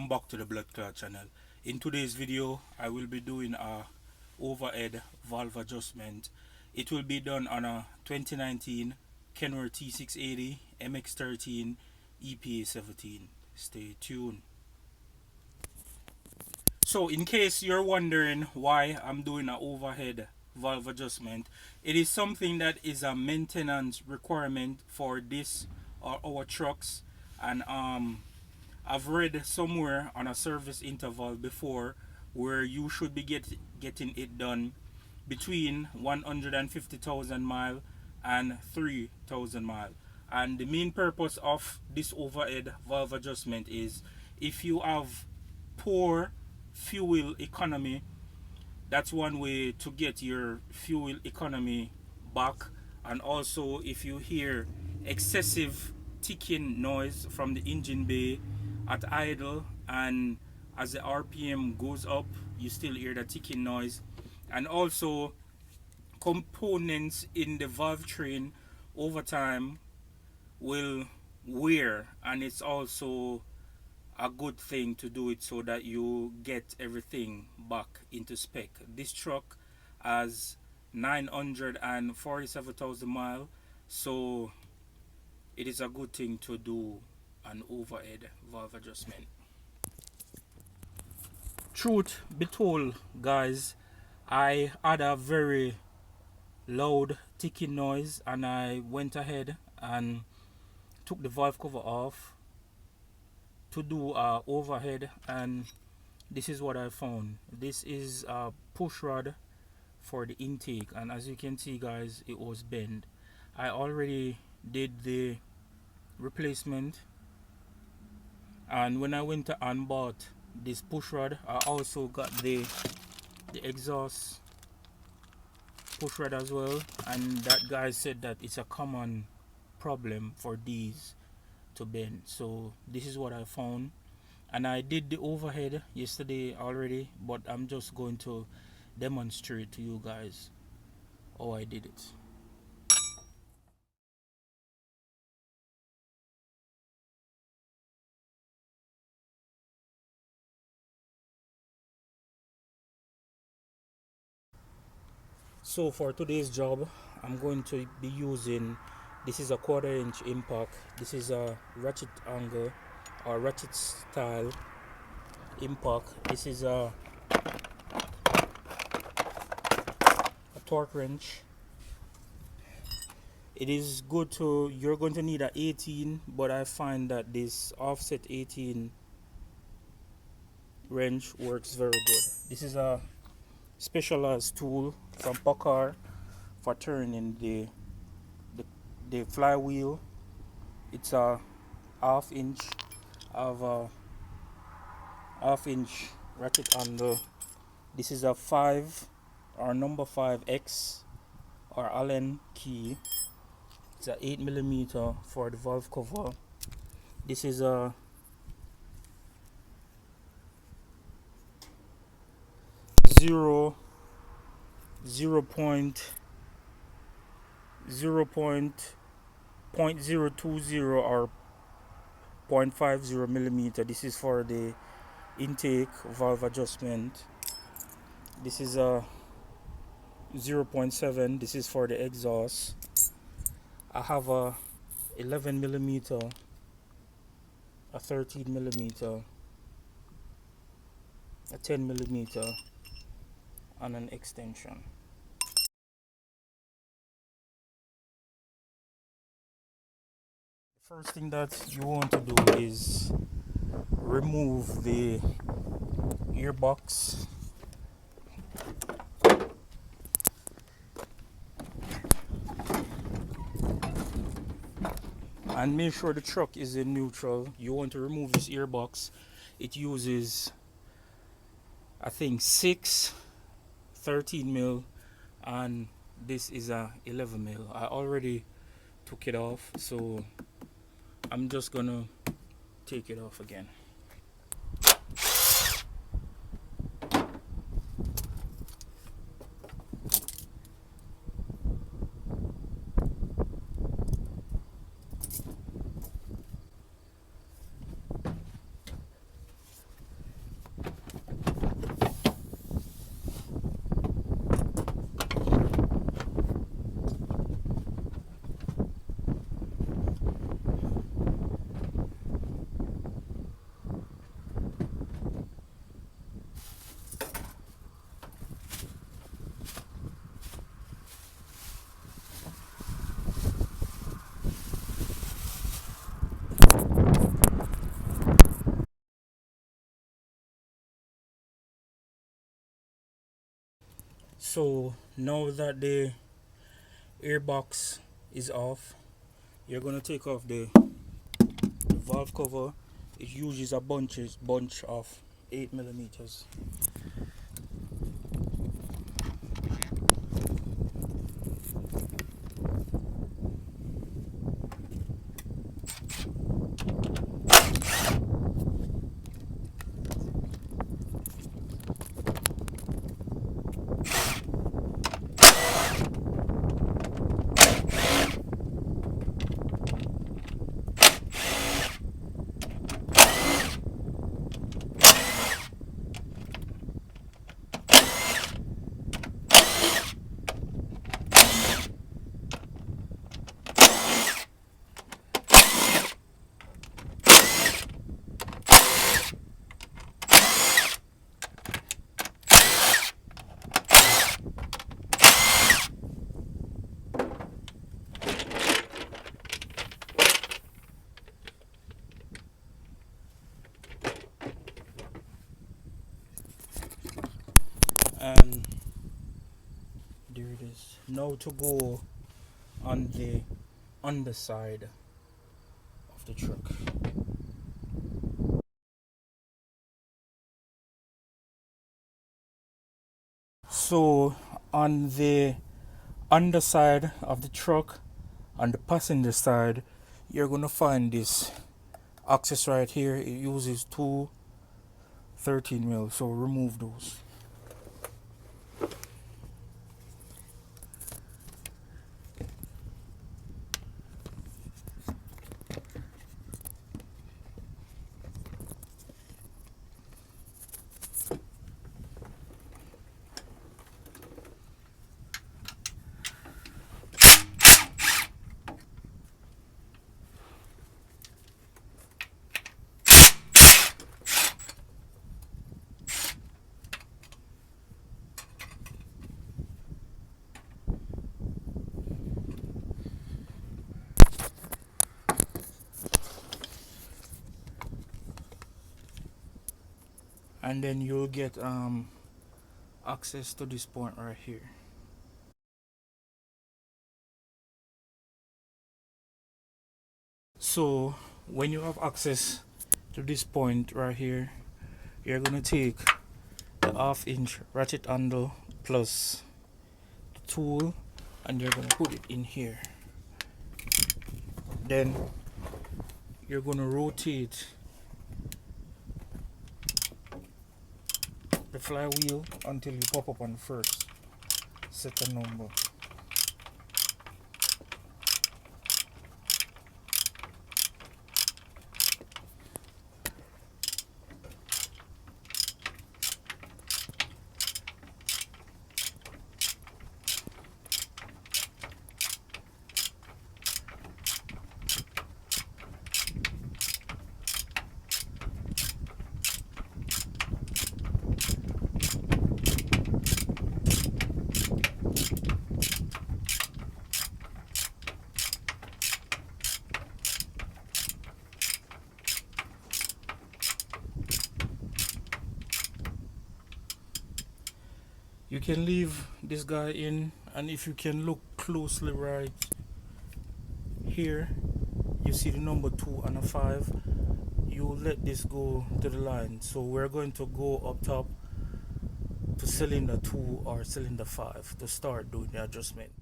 Welcome back to the Blood Clot channel. In today's video I will be doing a overhead valve adjustment. It will be done on a 2019 Kenworth T680 MX13 EPA17. Stay tuned. So in case you're wondering why I'm doing an overhead valve adjustment, it is something that is a maintenance requirement for this or our trucks, and I've read somewhere on a service interval before where you should be getting it done between 150,000 mile and 3,000 mile. And the main purpose of this overhead valve adjustment is if you have poor fuel economy, that's one way to get your fuel economy back. And also if you hear excessive ticking noise from the engine bay at idle, and as the RPM goes up you still hear the ticking noise, and also components in the valve train over time will wear, and it's also a good thing to do it so that you get everything back into spec. This truck has 947,000 miles, so it is a good thing to do an overhead valve adjustment. Truth be told, guys, I had a very loud ticking noise and I went ahead and took the valve cover off to do a overhead, and this is what I found. This is a push rod for the intake, and as you can see, guys, it was bent. I already did the replacement, and when I went and bought this push rod, I also got the exhaust push rod as well, and that guy said that it's a common problem for these to bend. So this is what I found, and I did the overhead yesterday already, but I'm just going to demonstrate to you guys how I did it. So for today's job I'm going to be using, this is a 1/4 inch impact. This is a ratchet angle or ratchet style impact. This is a torque wrench. It is good to, you're going to need a 18, but I find that this offset 18 wrench works very good. This is a specialized tool from Packard for turning the flywheel. It's a half-inch of a half-inch ratchet handle. This is a 5 or number 5X or Allen key. It's a 8mm for the valve cover. This is a 0.020 or 0.50mm. This is for the intake valve adjustment. This is a 0.7. This is for the exhaust. I have a 11mm, a 13mm, a 10mm, and an extension. The first thing that you want to do is remove the Airbox. And make sure the truck is in neutral. You want to remove this Airbox. It uses, I think, 6 13mm, and this is a 11mm. I already took it off, so I'm just gonna take it off again. So now that the airbox is off, you're gonna take off the valve cover. It uses a bunch of 8 millimeters. And there it is. Now to go on the underside of the truck. So on the underside of the truck, on the passenger side, you're gonna find this access right here. It uses two 13 mil, so remove those. And then you'll get access to this point right here. So when you have access to this point right here, you're gonna take the 1/2 inch ratchet handle plus the tool, and you're gonna put it in here. Then you're gonna rotate the flywheel until you pop up on the first set of number. You can leave this guy in, and if you can look closely right here, you see the number 2 and a 5. You let this go to the line. So we're going to go up top to cylinder 2 or cylinder 5 to start doing the adjustment.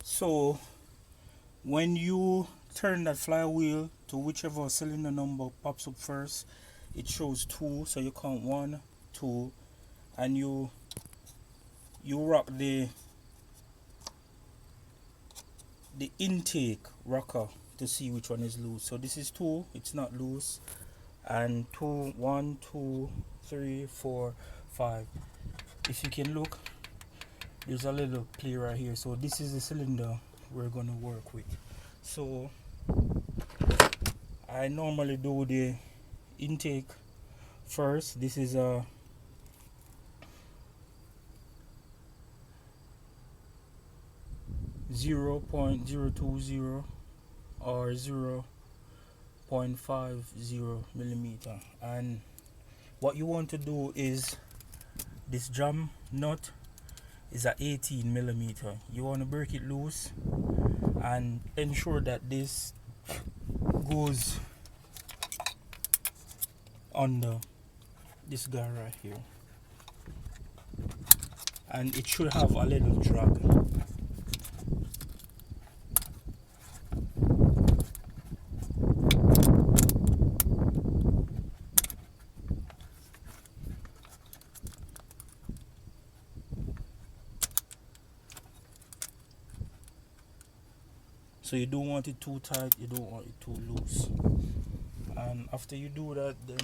So when you turn that flywheel to whichever cylinder number pops up first, it shows 2, so you count 1, 2, and you rock the intake rocker to see which one is loose. So this is 2, it's not loose, and 2, 1, 2, 3, 4, 5. If you can look, there's a little play right here. So this is the cylinder we're gonna work with. So I normally do the intake first. This is a 0.020 or 0 0.50 millimeter. And what you want to do is, this jam nut is a 18 millimeter. You want to break it loose and ensure that this goes under this guy right here, and it should have a little drag. So you don't want it too tight, you don't want it too loose. And after you do that, then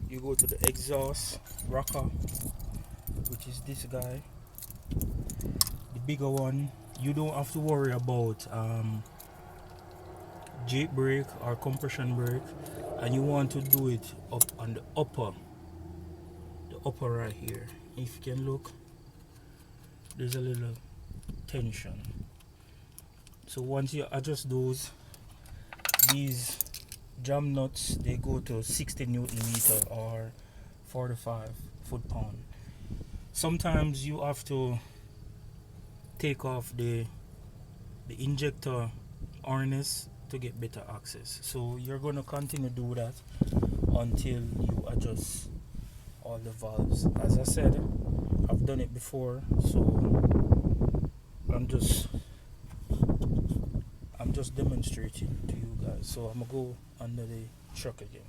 you go to the exhaust rocker, which is this guy, the bigger one. You don't have to worry about jake brake or compression brake, and you want to do it up on the upper right here. If you can look, there's a little tension. So once you adjust those, these jam nuts, they go to 60 newton meter or 45 foot-pound. Sometimes you have to take off the injector harness to get better access. So you're going to continue to do that until you adjust all the valves. As I said, I've done it before, so I'm just demonstrating to you guys. So I'm gonna go under the truck again.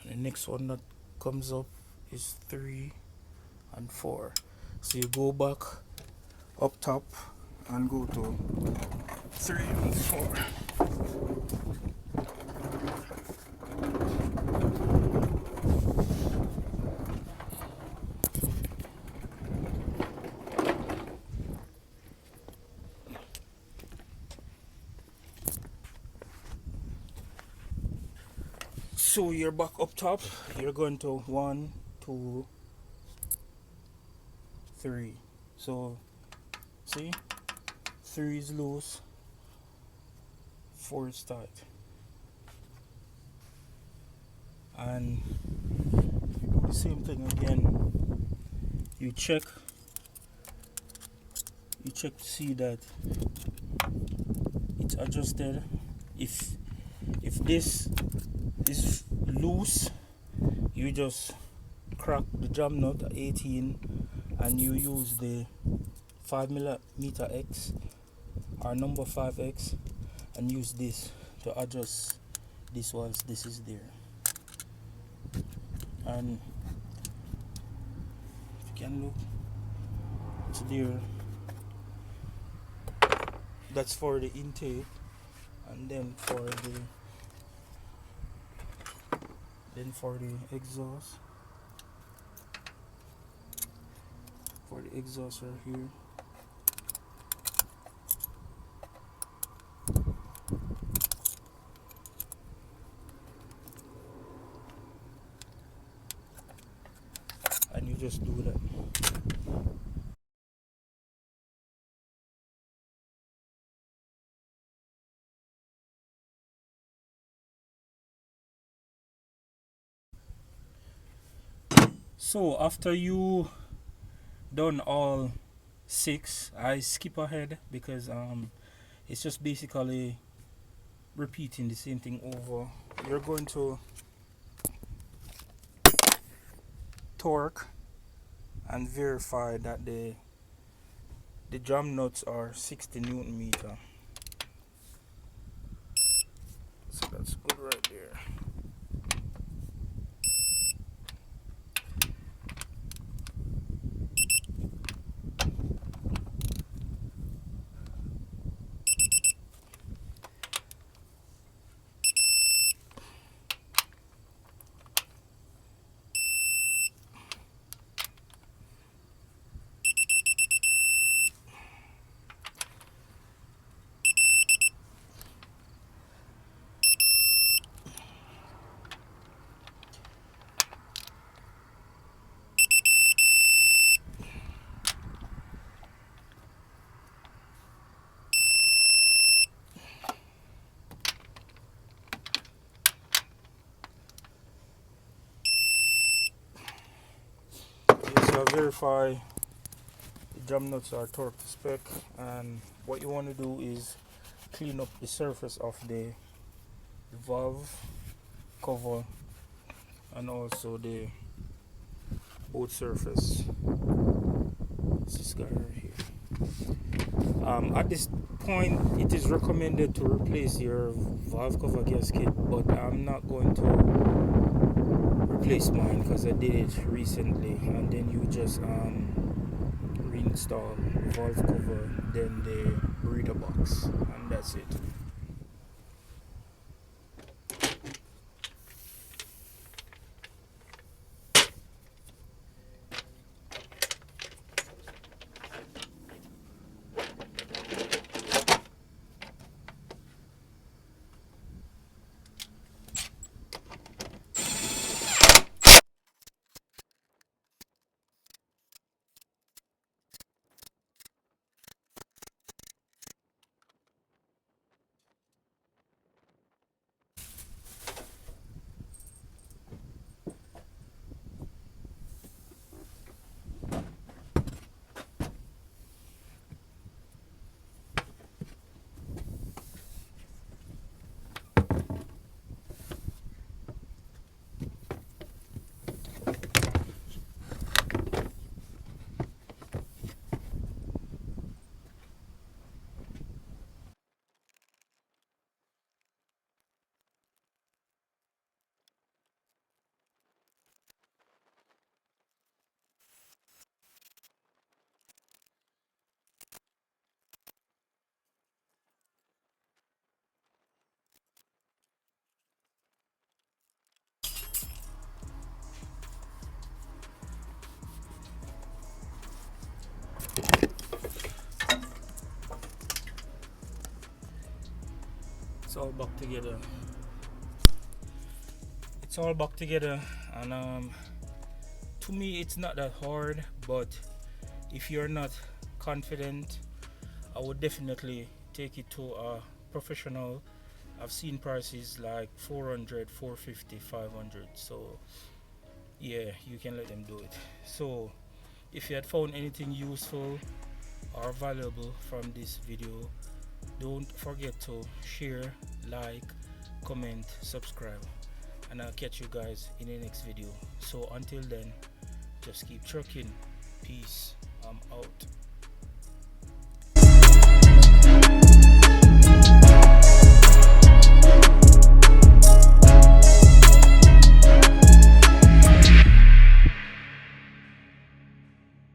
The next one that comes up is 3 and 4. So you go back up top and go to 3 and 4. So you're back up top, you're going to 1, 2, 3. So see, 3 is loose, 4 is tight. And you do the same thing again. You check to see that it's adjusted. If this is loose, you just crack the jam nut at 18 and you use the 5mm X or number 5X and use this to adjust this once this is there. And if you can look, it's there. That's for the intake, and then for the exhaust. For the exhaust right here. And you just do that. So after you done all 6, I skip ahead because it's just basically repeating the same thing over. You're going to torque and verify that the drum nuts are 60 Newton meter. So that's good right there. So verify the drum nuts are torque to spec, and what you want to do is clean up the surface of the valve cover and also the both surface. This guy right here. At this point, it is recommended to replace your valve cover gasket, but I'm not going to replace mine because I did it recently. And then you just reinstall the valve cover, then the breather box, and that's it. It's all back together. It's all back together, and to me it's not that hard, but if you're not confident, I would definitely take it to a professional. I've seen prices like 400, 450, 500. So yeah, you can let them do it. So if you had found anything useful or valuable from this video, don't forget to share, like, comment, subscribe, and I'll catch you guys in the next video. So until then, just keep trucking. Peace. I'm out.